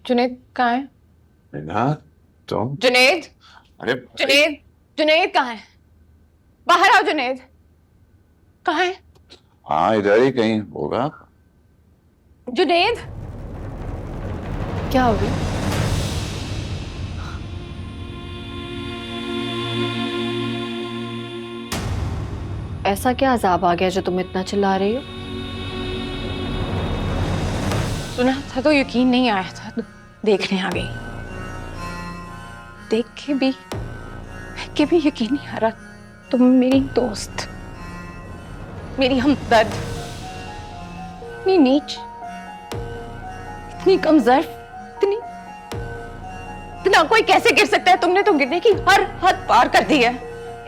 जुनैद कहाँ है? मीना, तुम? जुनैद, अरे जुनैद, जुनैद कहाँ है? बाहर आओ जुनैद। कहाँ है? हाँ, इधर ही कहीं होगा। जुनैद, क्या हो गया? ऐसा क्या अजाब आ गया जो तुम इतना चिल्ला रही हो? सुना था तो यकीन नहीं आया था, तो देखने आ गई। देख के भी यकीन नहीं आ रहा। तुम मेरी दोस्त, मेरी हमदर्द, इतनी नीच, इतनी कमजोर, इतनी इतना कोई कैसे गिर सकता है? तुमने तो गिरने की हर हद पार कर दी है।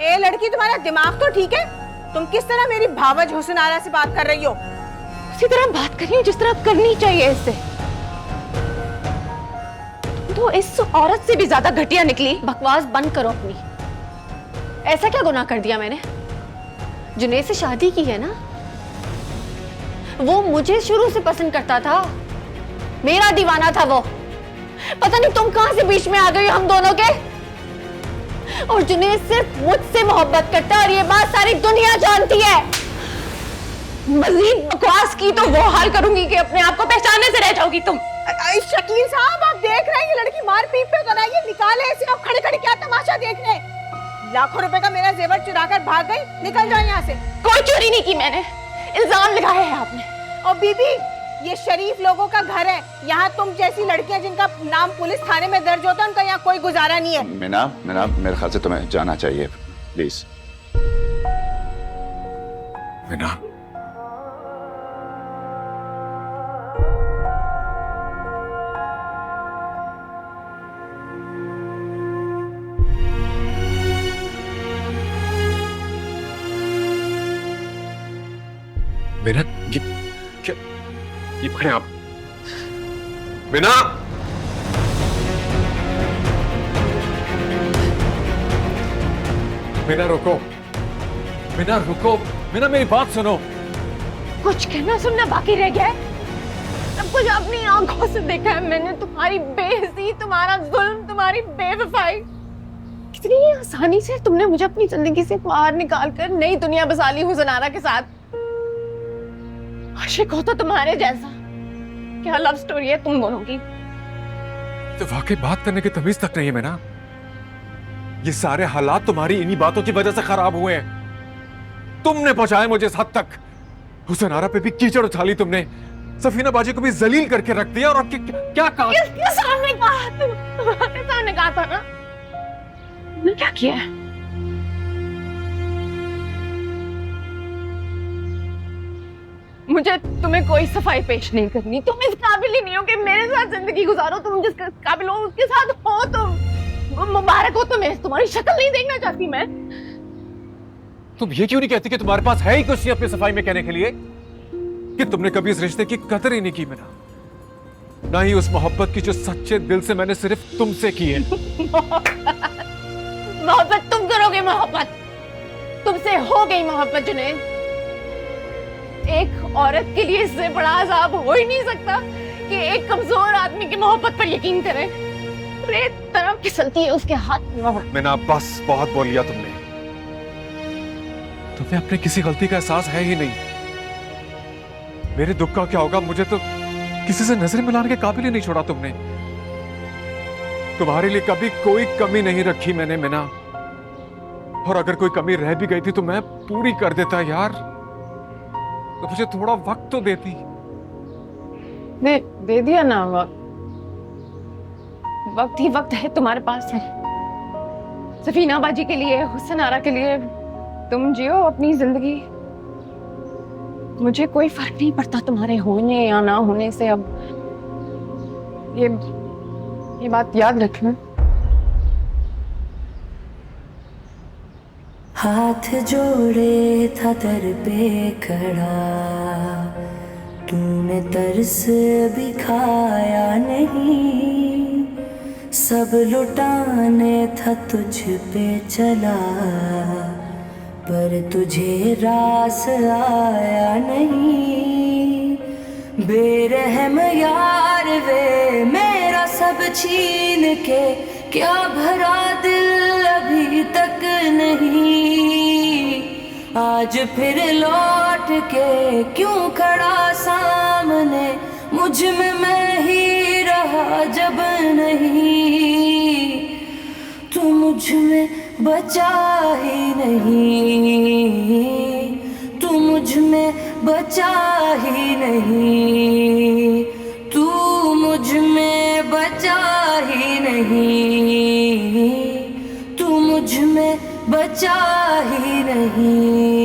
ए लड़की, तुम्हारा दिमाग तो ठीक है? तुम किस तरह मेरी भावज हुस्न आरा से बात कर रही हो? उसी तरह बात कर रही हो जिस तरह करनी चाहिए इससे। तुम तो इस औरत से भी ज्यादा घटिया निकली। बकवास बंद करो अपनी। ऐसा क्या गुनाह कर दिया मैंने? जुनैद से शादी की है ना, वो मुझे शुरू से पसंद करता था, मेरा दीवाना था वो। पता नहीं तुम कहां से बीच में आ गई हम दोनों के। और जुनैद सिर्फ मुझसे मोहब्बत करता है और ये बात सारी दुनिया जानती है। मजीद बकवास की तो वो हाल करूंगी कि अपने आप को पहचानने से रह जाओगी तुम। शकील साहब, आप देख रहे हैं ये लड़की मार पीट पे कर रही है, निकाले इसे। आप खड़े खड़े क्या तमाशा देख रहे हैं? लाखों रुपए का मेरा जेवर चुरा कर भाग गई, निकल जाओ यहाँ से। कोई चोरी नहीं की मैंने, इल्जाम लगाया है आपने। और बीबी, ये शरीफ लोगों का घर है, यहाँ तुम जैसी लड़कियां जिनका नाम पुलिस थाने में दर्ज होता है उनका यहाँ कोई गुजारा नहीं है। मीना, मीना, मेरे ख्याल से तुम्हें जाना चाहिए, प्लीज। मीना, मीना, ये क्या? ये पकड़े आप। मीना, मीना रुको, मीना रुको, मीना मेरी बात सुनो। कुछ कहना सुनना बाकी रह गया है। सब कुछ अपनी आंखों से देखा है मैंने। तुम्हारी बेइज्जती, तुम्हारा जुल्म, तुम्हारी बेवफाई। कितनी आसानी से तुमने मुझे अपनी जिंदगी से बाहर निकाल कर नई दुनिया बसा ली हुसनारा के साथ। आशिक हो तो तुम्हारे जैसा। क्या लव स्टोरी है तुम दोनों की। तो वाकई बात करने की तमीज तक नहीं है मीना। ये सारे हालात तुम्हारी इन्हीं बातों की वजह से खराब हुए हैं। तुमने पहुंचाया मुझे इस हद तक। हुसैनारा पे भी कीचड़ उछाली तुमने, सफीना बाजी को भी जलील करके रख दिया। और अब क्या कहा? किसके सामने कहा? तुम्हारे सामने कहा था ना। तुमने क्या किया है? मुझे तुम्हें कोई सफाई पेश नहीं करनी। तुम इस काबिल ही नहीं हो कि मेरे साथ जिंदगी गुजारो। तुम जिस काबिल हो उसके साथ हो तुम। मुबारक हो तुम्हें। तुम्हारी शक्ल नहीं देखना चाहती मैं। तुम ये क्यों नहीं कहती कि तुम्हारे पास है ही कुछ नहीं अपनी सफाई में कहने के लिए? कि तुमने कभी इस रिश्ते की कदर ही नहीं की मीना, ना ही उस मोहब्बत की जो सच्चे दिल से मैंने सिर्फ तुमसे की है। मोहब्बत तुम करोगे? मोहब्बत तुमसे हो गई मोहब्बत जुनैद। एक औरत के लिए इससे बड़ा अजाब हो ही नहीं सकता कि एक कमजोर आदमी की मोहब्बत पर यकीन करे। रेत तरफ फिसलती है उसके हाथ में। मीना बस, बहुत बोल लिया तुमने। तुम्हें अपने किसी गलती का एहसास है ही नहीं। मेरे दुख का क्या होगा मुझे तो किसी से नजरें मिलाने के काबिल ही नहीं छोड़ा तुमने। तुम्हारे लिए कभी कोई कमी नहीं रखी मैंने मीना। और अगर कोई कमी रह भी गई थी तो मैं पूरी कर देता यार। तो मुझे थोड़ा वक्त तो देती। दे दिया ना वक्त। वक्त ही वक्त है तुम्हारे पास है। सफीना बाजी के लिए, हुसैनारा के लिए तुम जियो अपनी जिंदगी। मुझे कोई फर्क नहीं पड़ता तुम्हारे होने या ना होने से। अब ये बात याद रखना। हाथ जोड़े था दर पे खड़ा, तूने तरस भी खाया नहीं। सब लुटाने था तुझ पे चला, पर तुझे रास आया नहीं। बेरहम यार वे मेरा सब छीन के, क्या भरा दिल अभी तक नहीं। आज फिर लौट के क्यों खड़ा सामने, मुझ में मैं ही रहा जब नहीं। तू मुझ में बचा ही नहीं, तू मुझ में बचा ही नहीं, तू मुझ में बचा ही नहीं, तू मुझ में बचा ही नहीं।